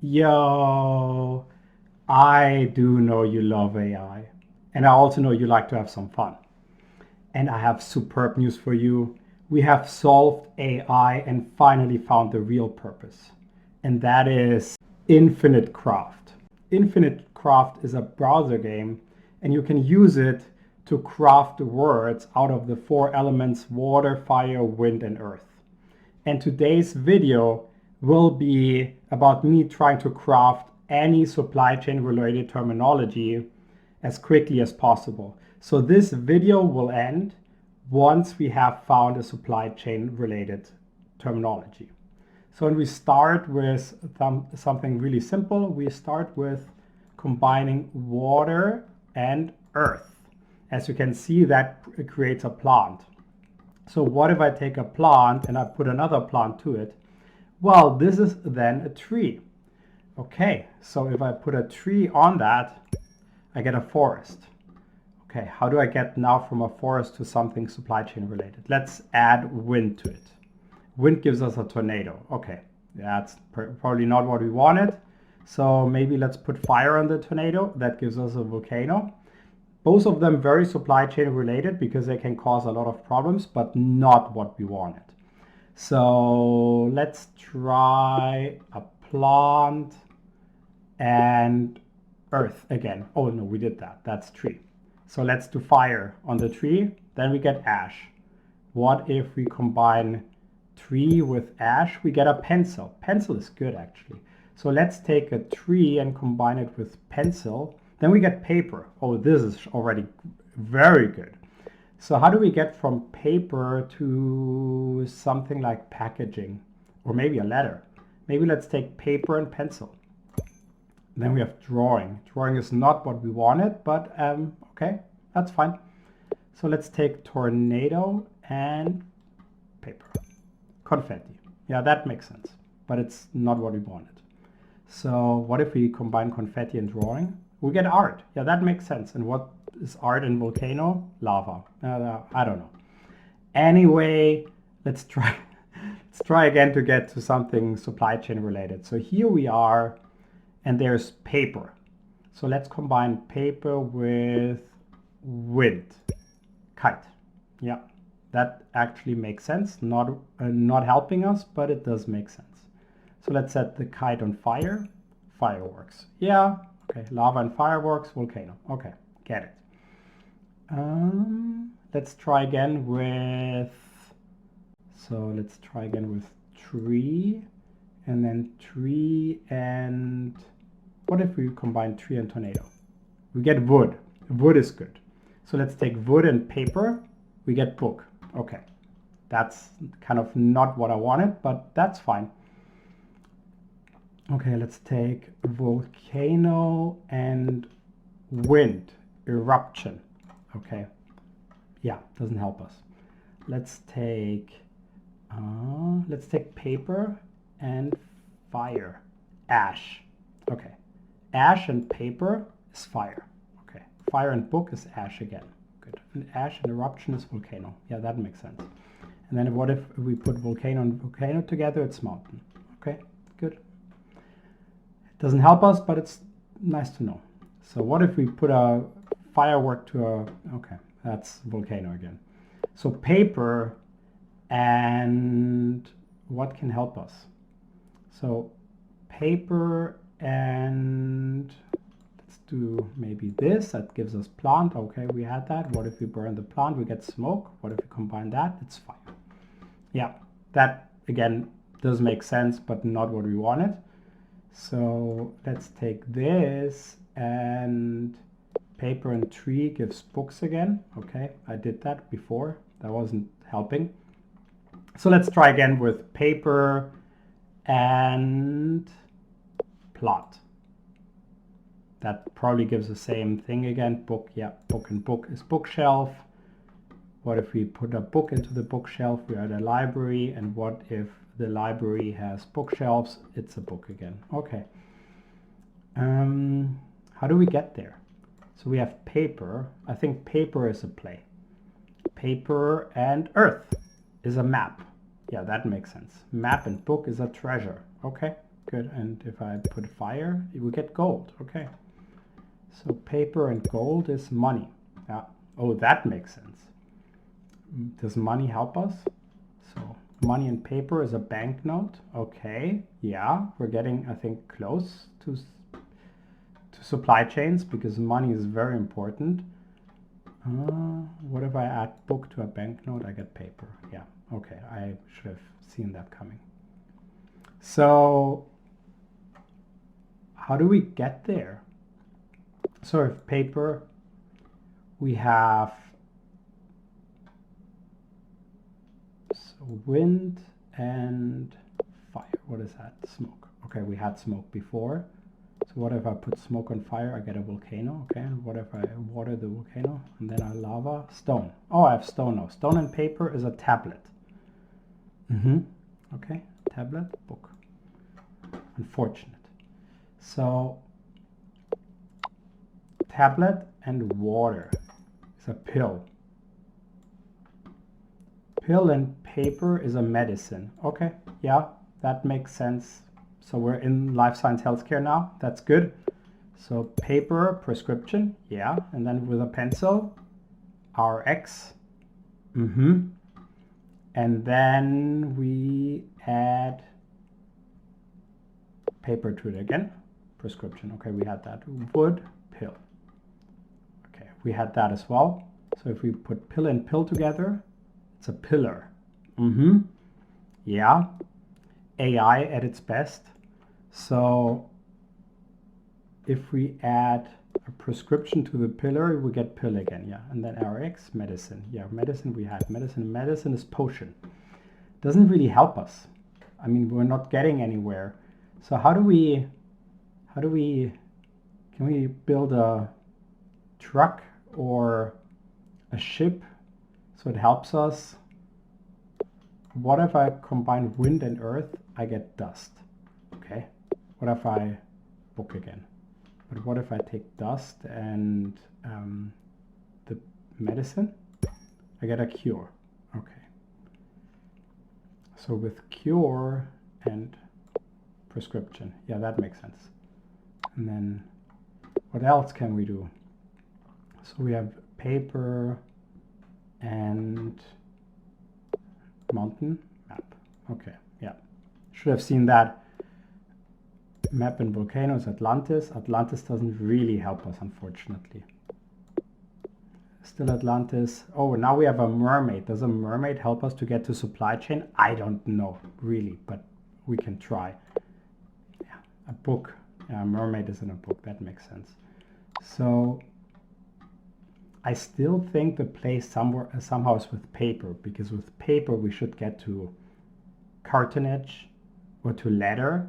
Yo, I do know you love AI, and I also know you like to have some fun. And I have superb news for you. We have solved AI and finally found the real purpose, and that is Infinite Craft. Infinite Craft is a browser game, and you can use it to craft words out of the four elements water, fire, wind, and earth. And today's video will be about me trying to craft any supply chain related terminology as quickly as possible. So this video will end once we have found a supply chain related terminology. So when we start with something really simple, we start with combining water and earth. As you can see, that creates a plant. So what if I take a plant and I put another plant to it? Well, this is then a tree. Okay, so if I put a tree on that, I get a forest. Okay, how do I get now from a forest to something supply chain related? Let's add wind to it. Wind gives us a tornado. Okay, that's probably not what we wanted. So maybe let's put fire on the tornado. That gives us a volcano. Both of them very supply chain related because they can cause a lot of problems, but not what we wanted. So let's try a plant and earth again. Oh no, we did that. That's tree. So let's do fire on the tree. Then we get ash. What if we combine tree with ash? We get a pencil. Pencil is good actually. So let's take a tree and combine it with pencil. Then we get paper. Oh, this is already very good. So how do we get from paper to something like packaging or maybe a letter? Maybe let's take paper and pencil. Then we have drawing. Drawing is not what we wanted, but okay, that's fine. So let's take tornado and paper. Confetti. Yeah, that makes sense, but it's not what we wanted. So what if we combine confetti and drawing? We get art. Yeah, that makes sense. And what is art in volcano? Lava. I don't know. Anyway, let's try again to get to something supply chain related. So here we are, and there's paper. So let's combine paper with wind. Kite. Yeah, that actually makes sense. Not helping us, but it does make sense. So let's set the kite on fire. Fireworks. Yeah. Okay, lava and fireworks, volcano. Okay, get it. Let's try again with, tree, and then tree and, what if we combine tree and tornado? We get wood. Wood is good. So let's take wood and paper. We get book. Okay, that's kind of not what I wanted, but that's fine. Okay, let's take volcano and wind, eruption. Okay, yeah, doesn't help us. Let's take paper and fire, ash. Okay, ash and paper is fire. Okay, fire and book is ash again. Good. And ash and eruption is volcano. Yeah, that makes sense. And then what if we put volcano and volcano together? It's mountain. Okay, good. Doesn't help us, but it's nice to know. So what if we put a firework to a, okay, that's volcano again. So paper and what can help us? So paper and let's do maybe this, that gives us plant. Okay, we had that. What if we burn the plant? We get smoke. What if we combine that? It's fire. Yeah, that again does make sense, but not what we wanted. So let's take this, and paper and tree gives books again. Okay, I did that before. That wasn't helping. So let's try again with paper and plot. That probably gives the same thing again. Book, yeah, book and book is bookshelf. What if we put a book into the bookshelf? We are at a library. And what if the library has bookshelves? It's a book again. Okay. How do we get there? So we have paper. I think paper is a play. Paper and earth is a map. Yeah, that makes sense. Map and book is a treasure. Okay, good. And if I put fire, we get gold. Okay. So paper and gold is money. Yeah. Oh, that makes sense. Does money help us? So money and paper is a banknote. Okay. Yeah, we're getting, I think, close to supply chains because money is very important. What if I add book to a banknote? I get paper. Yeah. Okay. I should have seen that coming. So how do we get there? So if paper, we have wind and fire. What is that? Smoke. Okay, we had smoke before. So what if I put smoke on fire? I get a volcano. Okay, and what if I water the volcano? And then I lava. Stone. Oh, I have stone now. Stone and paper is a tablet. Okay, tablet, book. Unfortunate. So tablet and water is a pill. Pill and paper is a medicine. Okay, yeah, that makes sense. So we're in life science healthcare now. That's good. So paper, prescription, yeah. And then with a pencil, RX. And then we add paper to it again. Prescription. Okay, we had that. Wood, pill. Okay, we had that as well. So if we put pill and pill together, it's a pillar. Yeah. AI at its best. So if we add a prescription to the pillar, we get pill again. Yeah. And then RX, medicine. Yeah, medicine we had. Medicine. Medicine is potion. Doesn't really help us. I mean, we're not getting anywhere. So can we build a truck or a ship so it helps us? What if I combine wind and earth? I get dust. Okay. What if I book again? But what if I take dust and the medicine? I get a cure. Okay. So with cure and prescription. Yeah, that makes sense. And then what else can we do? So we have paper and mountain map. Okay, yeah. Should have seen that. Map and volcanoes, Atlantis. Atlantis doesn't really help us, unfortunately. Still Atlantis. Oh, now we have a mermaid. Does a mermaid help us to get to supply chain? I don't know, really, but we can try. Yeah, a book. Yeah, a mermaid is in a book. That makes sense. So I still think the play somehow is with paper, because with paper we should get to cartonnage or to leather,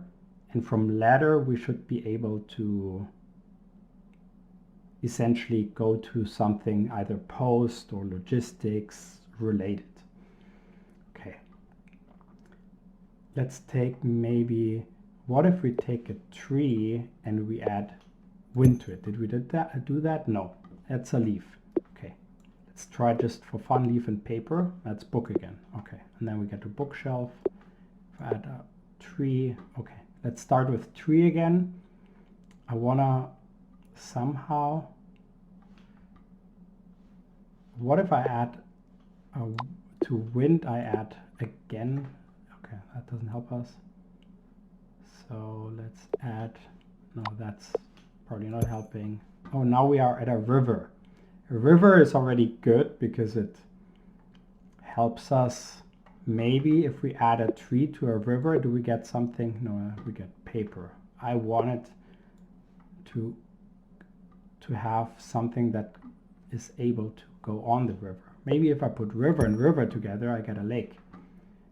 and from leather we should be able to essentially go to something either post or logistics related. Okay, let's take maybe, what if we take a tree and we add wind to it? Did we do that? No, that's a leaf. Okay, let's try just for fun, leaf and paper. That's book again. Okay, and then we get to bookshelf. If I add a tree, okay, let's start with tree again. I wanna somehow, what if I add to wind, I add again. Okay, that doesn't help us. So let's add, no, that's probably not helping. Oh, now we are at a river. A river is already good because it helps us. Maybe if we add a tree to a river, do we get something? No, we get paper. I wanted to have something that is able to go on the river. Maybe if I put river and river together, I get a lake.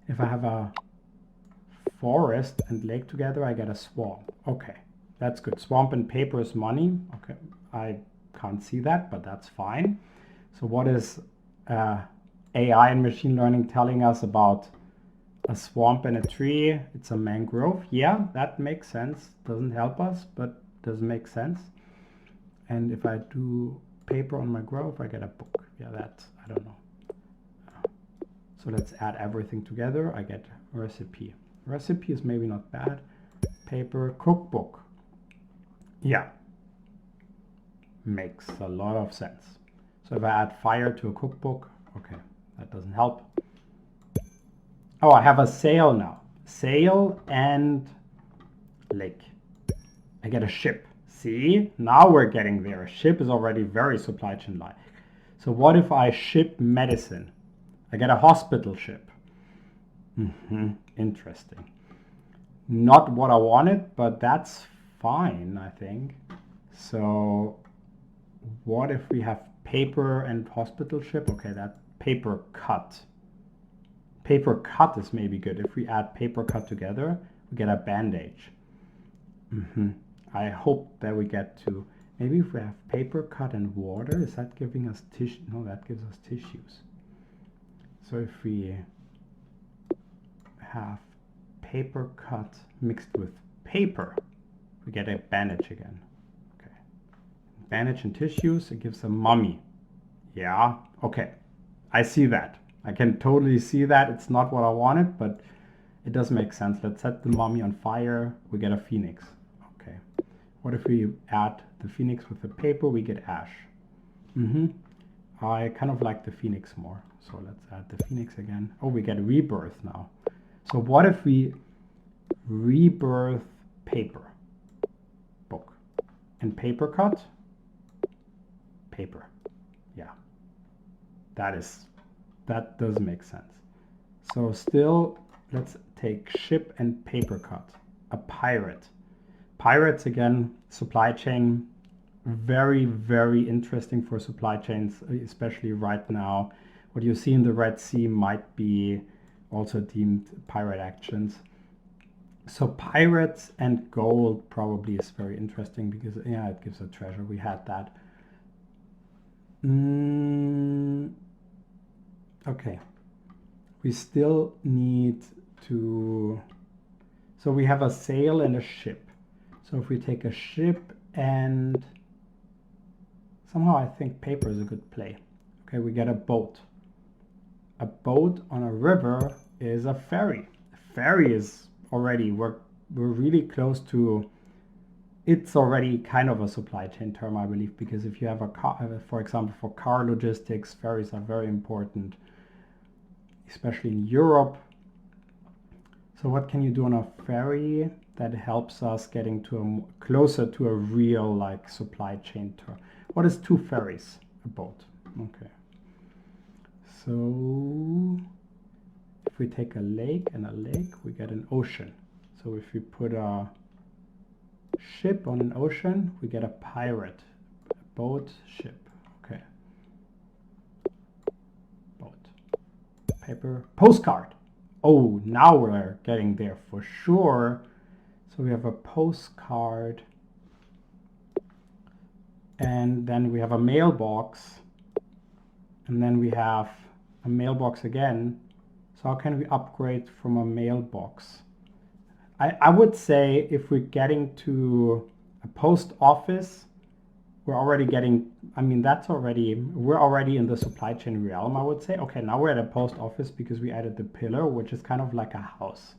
If I have a forest and lake together, I get a swamp. Okay, that's good. Swamp and paper is money. Okay, I can't see that, but that's fine. So what is AI and machine learning telling us about a swamp and a tree? It's a mangrove. Yeah, that makes sense. Doesn't help us, but does make sense. And if I do paper on my grove, I get a book. Yeah, that's, I don't know. So let's add everything together. I get recipe. Recipe is maybe not bad. paper, cookbook. Yeah, makes a lot of sense. So if I add fire to a cookbook, okay, that doesn't help. Oh, I have a sail now. Sail and lake. I get a ship. See, now we're getting there. A ship is already very supply chain like. So what if I ship medicine? I get a hospital ship. Interesting. Not what I wanted, but that's fine, I think. So what if we have paper and hospital ship? Okay, that paper cut. Paper cut is maybe good. If we add paper cut together, we get a bandage. I hope that we get to, maybe if we have paper cut and water, is that giving us tissue? No, that gives us tissues. So if we have paper cut mixed with paper, we get a bandage again. Okay. Bandage and tissues, it gives a mummy. Yeah, okay. I see that. I can totally see that. It's not what I wanted, but it does make sense. Let's set the mummy on fire. We get a phoenix. Okay. What if we add the phoenix with the paper? We get ash. I kind of like the phoenix more. So let's add the phoenix again. Oh, we get rebirth now. So what if we rebirth paper? Book. And paper cut? Paper. Yeah. That does make sense. So still, let's take ship and paper cut. A pirate. Pirates, again, supply chain, very, very interesting for supply chains, especially right now. What you see in the Red Sea might be also deemed pirate actions. So pirates and gold probably is very interesting because, yeah, it gives a treasure. We had that. Okay. We still need to, so we have a sail and a ship. So if we take a ship and somehow I think paper is a good play. Okay, we get a boat. A boat on a river is a ferry. A ferry is already, we're really close to, it's already kind of a supply chain term, I believe, because if you have a car, for example, for car logistics, ferries are very important, especially in Europe. So what can you do on a ferry that helps us getting to closer to a real like supply chain term? What is two ferries? A boat. Okay. So if we take a lake and a lake, we get an ocean. So if we put a ship on an ocean, we get a pirate. A boat, ship. Okay. Boat. Paper, postcard. Oh, now we're getting there for sure. So we have a postcard. And then we have a mailbox. And then we have a mailbox again. So how can we upgrade from a mailbox? I would say if we're getting to a post office, we're already getting, I mean, we're already in the supply chain realm, I would say. Okay, now we're at a post office because we added the pillar, which is kind of like a house.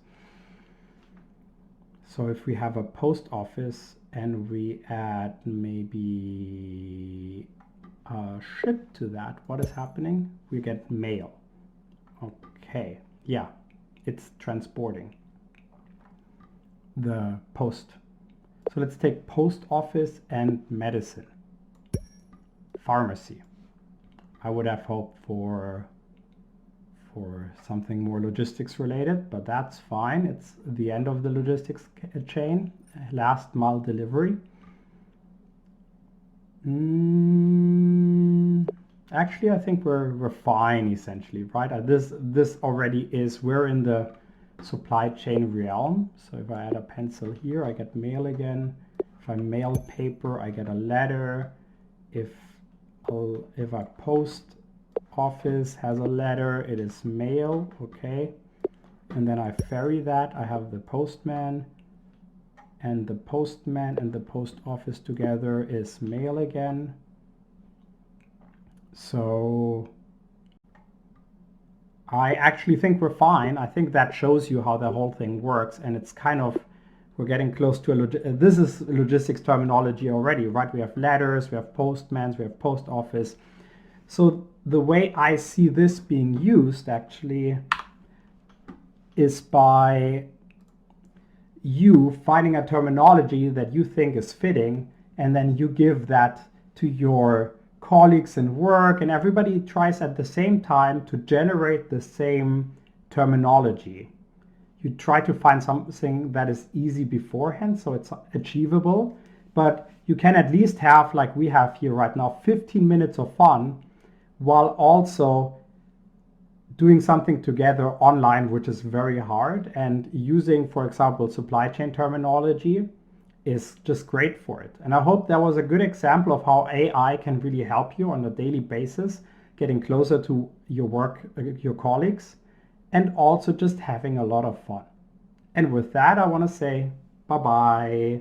So if we have a post office and we add maybe a ship to that, what is happening? We get mail. Okay, yeah, it's transporting the post. So let's take post office and medicine. Pharmacy. I would have hoped for something more logistics related, but that's fine. It's the end of the logistics chain, last mile delivery. Actually, I think we're fine essentially, right? This already is, we're in the supply chain realm. So if I add a pencil here, I get mail again. If I mail paper, I get a letter. If a post office has a letter, it is mail, okay. And then I ferry that. I have the postman, and the postman and the post office together is mail again. So I actually think we're fine. I think that shows you how the whole thing works, and it's kind of We're getting close to this is logistics terminology already, right? We have letters, we have postmans, we have post office. So the way I see this being used actually is by you finding a terminology that you think is fitting, and then you give that to your colleagues in work, and everybody tries at the same time to generate the same terminology. You try to find something that is easy beforehand, so it's achievable, but you can at least have, like we have here right now, 15 minutes of fun while also doing something together online, which is very hard. And using, for example, supply chain terminology is just great for it. And I hope that was a good example of how AI can really help you on a daily basis, getting closer to your work, your colleagues, and also just having a lot of fun. And with that, I want to say bye-bye.